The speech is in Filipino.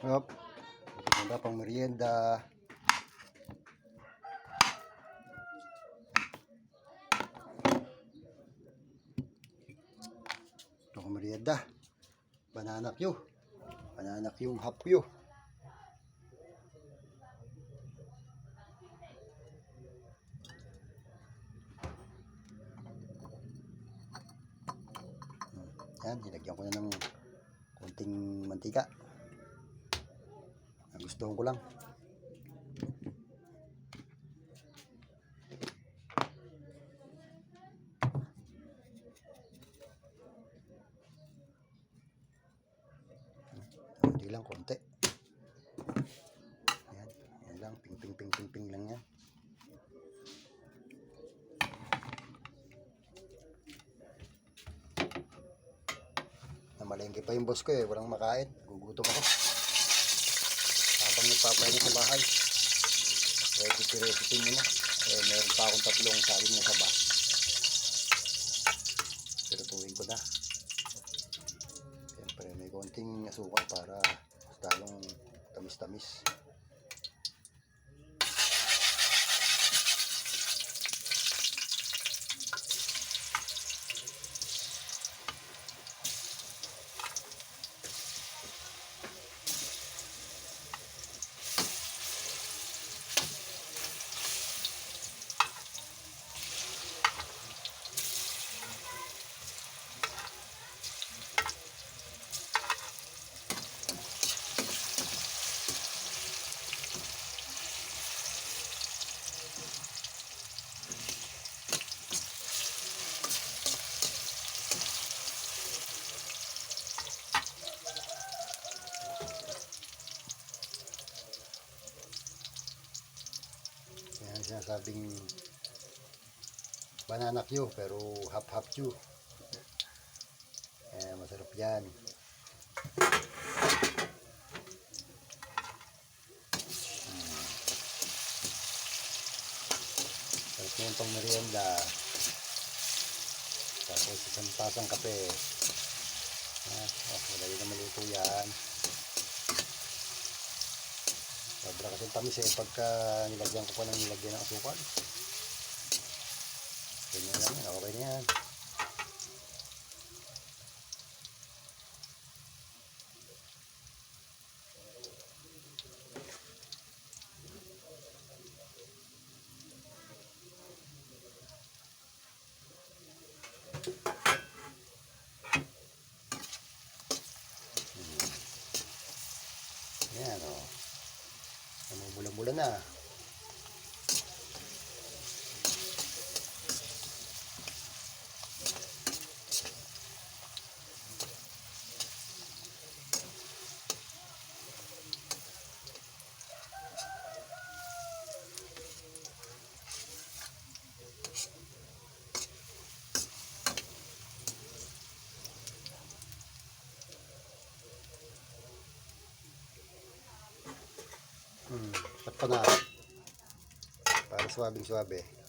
Hop. Maganda pang merienda. Ito ang merienda. Banana Q. Banana Q half Q. Yan, nilagyan ko na ng konting mantika. Gustuhan ko lang. Konti lang, konti. Yan, yan lang, ping lang yan. Namalengke pa yung boss ko eh, walang makain. Gugutom ako. Habang nagpapahinga sa bahay. Recipe nyo na. Eh, meron pa akong 3 saging na saba. Pero tuwing ko na. Siyempre may konting asukal para mas talong tamis-tamis. Yan sinasabing banana Q pero half Q. Masarap yan. Sarap na yung pang merienda. Tapos isang tasang kape. Madali na maluto yan. Sobra kasi tamis eh pagka nilagyan ko pa ng nilagyan ng asukal. Ganyan lang yan, okay na yan. Yan o. Namumula-mula na. Pat pa na. Para suwabing-suwabe.